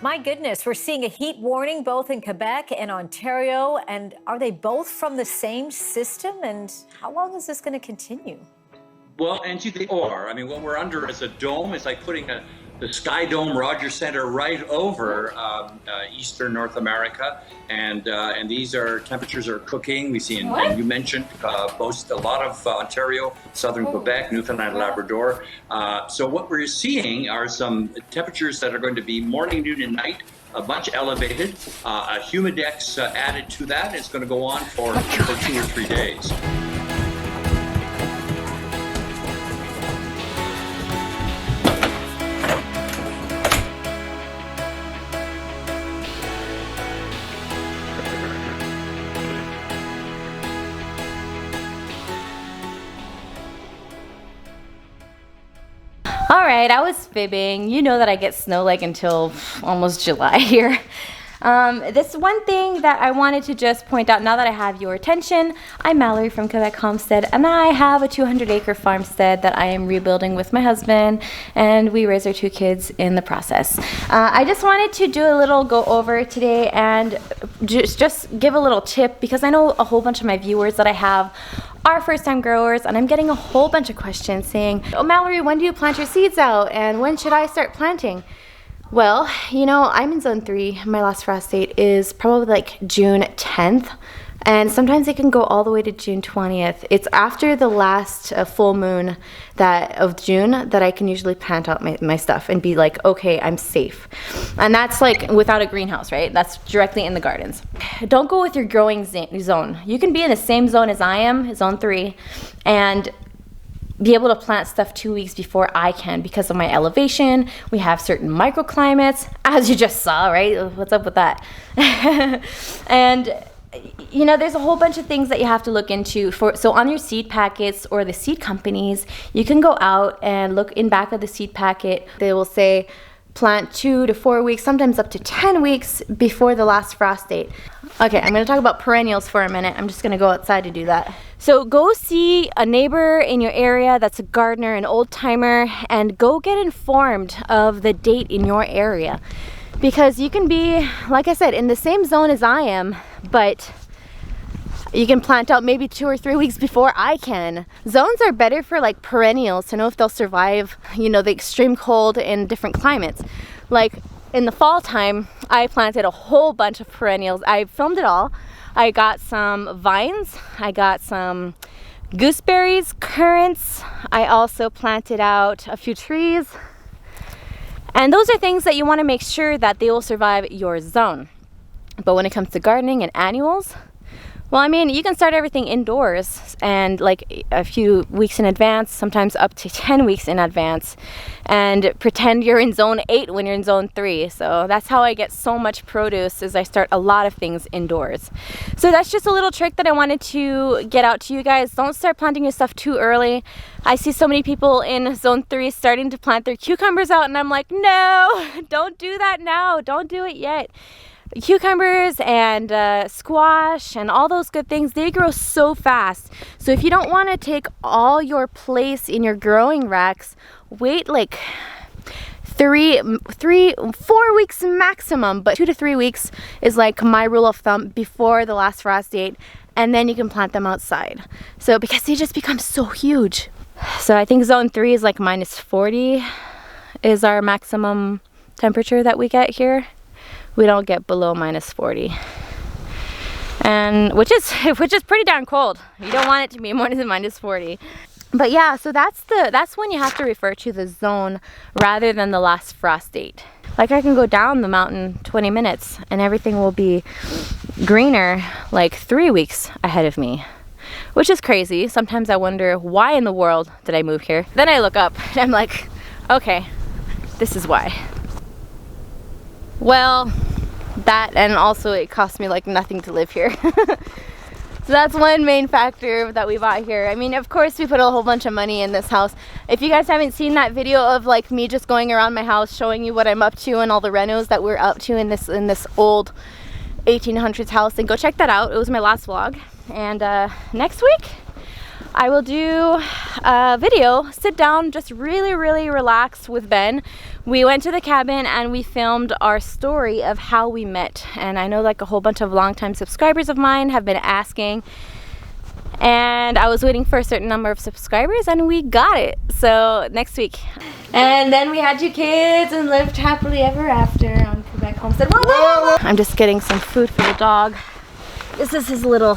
My goodness, we're seeing a heat warning both in Quebec and Ontario. And are they both from the same system? And how long is this going to continue? Well, Angie, they are. I mean, what we're under is a dome. It's like putting the Sky Dome Rogers Center right over eastern North America, and these are temperatures are cooking. We see, and you mentioned both a lot of Ontario, southern Quebec, Newfoundland, Labrador. So what we're seeing are some temperatures that are going to be morning, noon, and night. Much elevated, a humidex added to that. It's going to go on for 2 or 3 days. All right, I was fibbing. You know that I get snow like until almost July here. This one thing that I wanted to just point out now that I have your attention, I'm Mallory from Quebec Homestead, and I have a 200-acre farmstead that I am rebuilding with my husband, and we raise our 2 kids in the process. I just wanted to do a little go over today and just give a little tip, because I know a whole bunch of my viewers that I have are first-time growers, and I'm getting a whole bunch of questions saying, "Oh, Mallory, when do you plant your seeds out, and when should I start planting?" Well, you know, I'm in zone 3. My last frost date is probably like June 10th, and sometimes it can go all the way to June 20th. It's after the last full moon of June that I can usually plant out my stuff and be like, okay, I'm safe. And that's like without a greenhouse, right? That's directly in the gardens. Don't go with your growing zone. You can be in the same zone as I am, zone 3, and be able to plant stuff 2 weeks before I can because of my elevation. We have certain microclimates, as you just saw, right? What's up with that? And you know, there's a whole bunch of things that you have to look into. So on your seed packets or the seed companies, you can go out and look in back of the seed packet. They will say plant 2 to 4 weeks, sometimes up to 10 weeks before the last frost date. Okay, I'm going to talk about perennials for a minute. I'm just going to go outside to do that. So go see a neighbor in your area that's a gardener, an old timer, and go get informed of the date in your area. Because you can be, like I said, in the same zone as I am, but you can plant out maybe 2 or 3 weeks before I can. Zones are better for like perennials to know if they'll survive, you know, the extreme cold in different climates. Like in the fall time, I planted a whole bunch of perennials. I filmed it all. I got some vines. I got some gooseberries, currants. I also planted out a few trees. And those are things that you want to make sure that they will survive your zone. But when it comes to gardening and annuals, well, I mean, you can start everything indoors and like a few weeks in advance, sometimes up to 10 weeks in advance, and pretend you're in zone 8 when you're in zone 3. So that's how I get so much produce, is I start a lot of things indoors. So that's just a little trick that I wanted to get out to you guys. Don't start planting your stuff too early. I see so many people in zone 3 starting to plant their cucumbers out, and I'm like, no, don't do that now. Don't do it yet. Cucumbers and squash and all those good things, they grow so fast. So if you don't want to take all your place in your growing racks, wait like 4 weeks maximum, but 2 to 3 weeks is like my rule of thumb before the last frost date, and then you can plant them outside. So because they just become so huge. So I think zone 3 is like -40 is our maximum temperature that we get here. We don't get below -40, and which is pretty darn cold. You don't want it to be more than -40. But yeah, so that's when you have to refer to the zone rather than the last frost date. Like I can go down the mountain 20 minutes and everything will be greener like 3 weeks ahead of me, which is crazy. Sometimes I wonder, why in the world did I move here? Then I look up and I'm like, okay, this is why. Well, that, and also it cost me like nothing to live here. So that's one main factor that we bought here. I mean, of course we put a whole bunch of money in this house. If you guys haven't seen that video of like me just going around my house showing you what I'm up to and all the renos that we're up to in this old 1800s house, then go check that out. It was my last vlog. And next week I will do a video, sit down, just really relax with Ben. We went to the cabin and we filmed our story of how we met. And I know like a whole bunch of longtime subscribers of mine have been asking, and I was waiting for a certain number of subscribers and we got it. So next week. And then we had 2 kids and lived happily ever after on Quebec Homestead. Whoa, whoa, whoa. I'm just getting some food for the dog. This is his little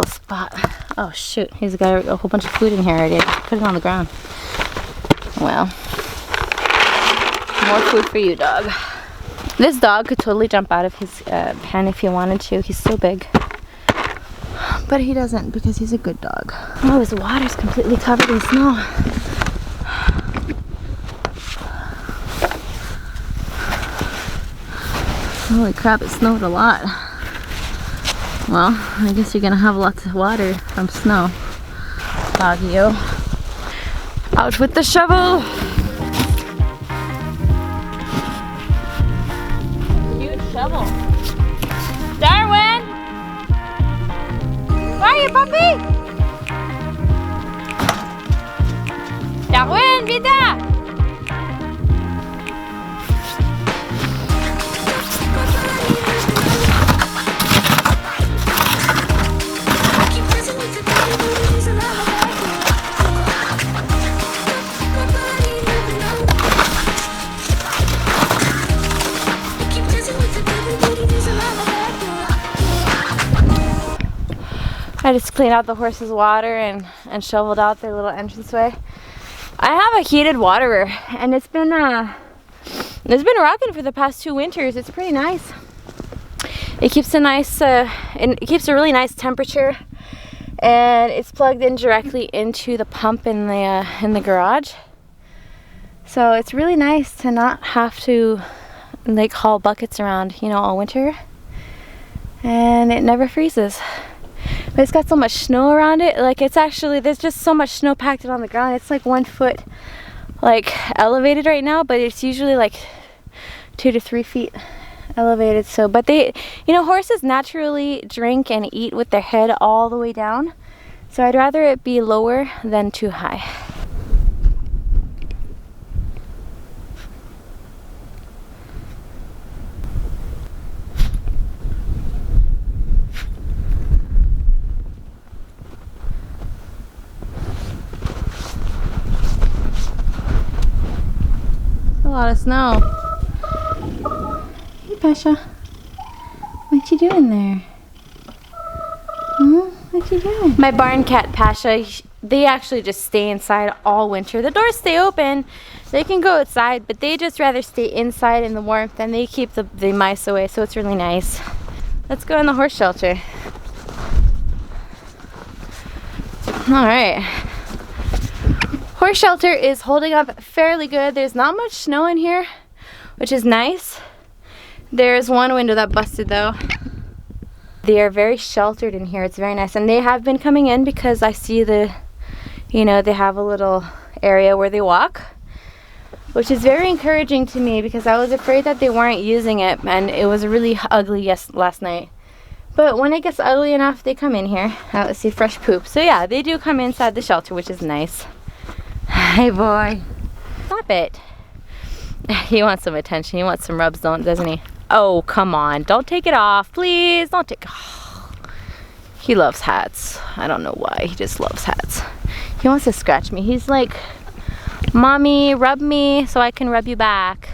spot. Oh shoot, he's got a whole bunch of food in here already. I just put it on the ground. Well, more food for you, dog. This dog could totally jump out of his pen if he wanted to. He's so big. But he doesn't because he's a good dog. Oh, his water's completely covered in snow. Holy crap, it snowed a lot. Well, I guess you're gonna have lots of water from snow. Doggy-o. Out with the shovel! Huge shovel. Darwin! Where are you, puppy? Darwin, vite! I just cleaned out the horses' water and shoveled out their little entranceway. I have a heated waterer, and it's been rocking for the past 2 winters. It's pretty nice. It keeps a nice, it keeps a really nice temperature, and it's plugged in directly into the pump in the garage. So it's really nice to not have to like haul buckets around, you know, all winter, and it never freezes. But it's got so much snow around it. Like it's actually, there's just so much snow packed on the ground. It's like 1 foot like elevated right now, but it's usually like 2 to 3 feet elevated. So, but they, you know, horses naturally drink and eat with their head all the way down. So I'd rather it be lower than too high. A lot of snow. Hey, Pasha. What you doing there? What you doing? My barn cat, Pasha, they actually just stay inside all winter. The doors stay open. They can go outside, but they just rather stay inside in the warmth, and they keep the mice away, so it's really nice. Let's go in the horse shelter. All right. Horse shelter is holding up fairly good. There's not much snow in here, which is nice. There's one window that busted though. They are very sheltered in here. It's very nice, and they have been coming in because I see they have a little area where they walk, which is very encouraging to me because I was afraid that they weren't using it, and it was really ugly last night. But when it gets ugly enough, they come in here. Let's see, fresh poop. So yeah, they do come inside the shelter, which is nice. Hey boy, stop it. He wants some attention. He wants some rubs, doesn't he? Oh, come on. Don't take it off, please. Don't take... Oh. He loves hats. I don't know why. He just loves hats. He wants to scratch me. He's like, Mommy, rub me so I can rub you back.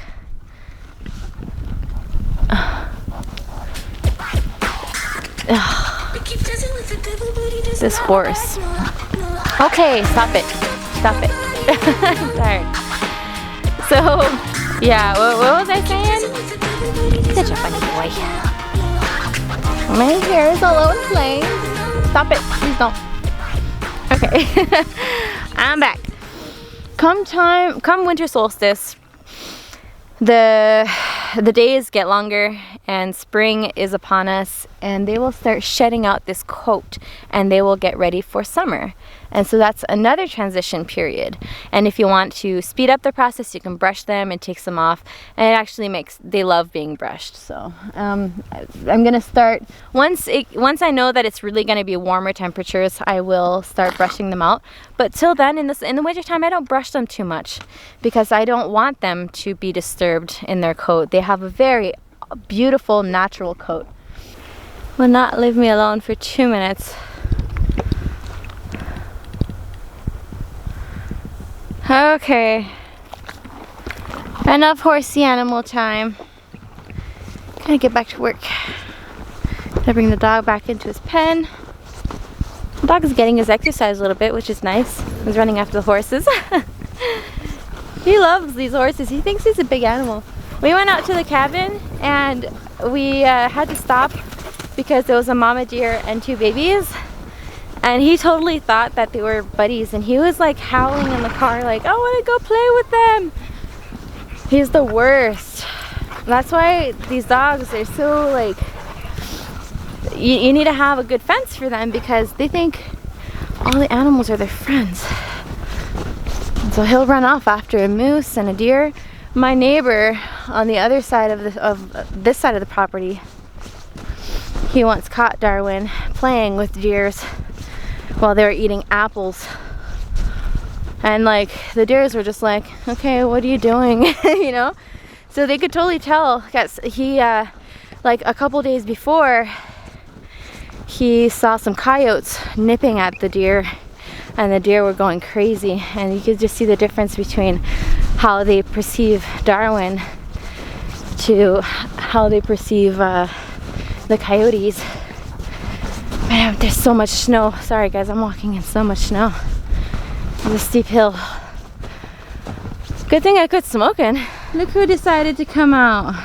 This horse. Okay, stop it. Stop it. I'm tired. So, yeah, what was I saying? Such a funny boy. My hair is all over the place. Stop it. Please don't. Okay. I'm back. Come winter solstice, the days get longer and spring is upon us, and they will start shedding out this coat and they will get ready for summer. And so that's another transition period. And if you want to speed up the process, you can brush them and take them off. And it actually they love being brushed. So I'm gonna start, once I know that it's really gonna be warmer temperatures, I will start brushing them out. But till then, in the winter time, I don't brush them too much because I don't want them to be disturbed in their coat. They have a very beautiful natural coat. Will not leave me alone for 2 minutes. Okay, enough horsey animal time. Gotta get back to work. Gotta bring the dog back into his pen. The dog is getting his exercise a little bit, which is nice. He's running after the horses. He loves these horses. He thinks he's a big animal. We went out to the cabin and we had to stop because there was a mama deer and 2 babies. And he totally thought that they were buddies, and he was like howling in the car like, I want to go play with them. He's the worst. That's why these dogs are so like, you need to have a good fence for them because they think all the animals are their friends. And so he'll run off after a moose and a deer. My neighbor on the other side of this side of the property, he once caught Darwin playing with deers while they were eating apples, and like the deers were just like, okay, what are you doing? You know, so they could totally tell. He like a couple days before, he saw some coyotes nipping at the deer, and the deer were going crazy, and you could just see the difference between how they perceive Darwin to how they perceive the coyotes. Man, there's so much snow. Sorry guys, I'm walking in so much snow. It's a steep hill. Good thing I quit smoking. Look who decided to come out.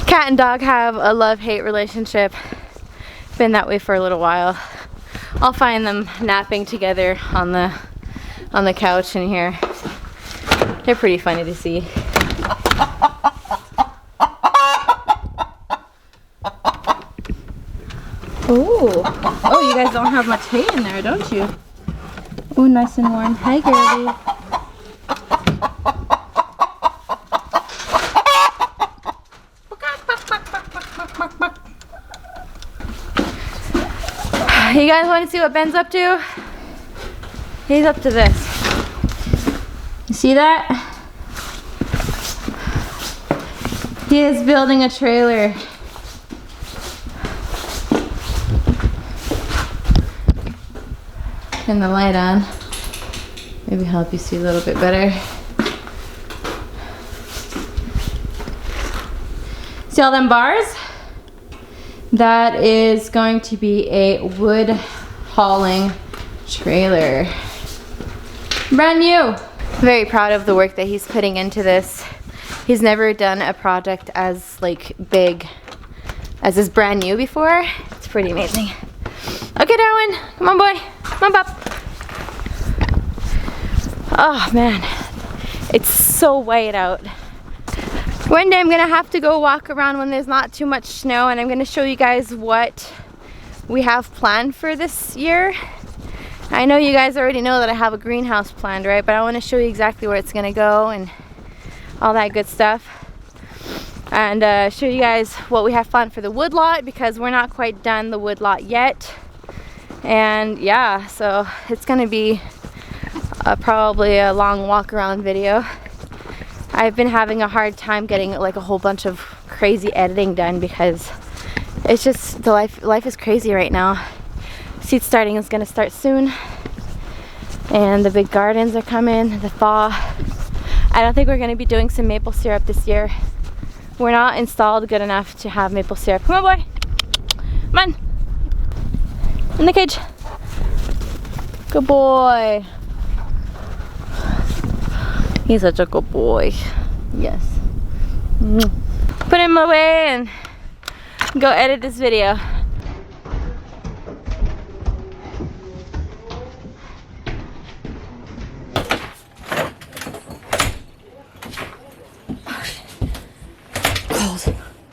Cat and dog have a love-hate relationship. Been that way for a little while. I'll find them napping together on the couch in here. They're pretty funny to see. Ooh. Oh, you guys don't have much hay in there, don't you? Ooh, nice and warm. Hi, girlie. You guys want to see what Ben's up to? He's up to this. You see that? He is building a trailer. Turn the light on. Maybe help you see a little bit better. See all them bars? That is going to be a wood hauling trailer. Brand new. Very proud of the work that he's putting into this. He's never done a project as like big as this brand new before. It's pretty amazing. Okay, Darwin, come on, boy. Come on, pup. Oh man, it's so white out. One day I'm gonna have to go walk around when there's not too much snow, and I'm gonna show you guys what we have planned for this year. I know you guys already know that I have a greenhouse planned, right? But I want to show you exactly where it's gonna go and all that good stuff. And show you guys what we have planned for the woodlot, because we're not quite done the woodlot yet. And yeah, so it's gonna be probably a long walk around video. I've been having a hard time getting like a whole bunch of crazy editing done because it's just, the life is crazy right now. Seed starting is gonna start soon, and the big gardens are coming, the thaw. I don't think we're gonna be doing some maple syrup this year. We're not installed good enough to have maple syrup. Come on, boy. Come on. In the cage. Good boy. He's such a good boy. Yes. Put him away and go edit this video.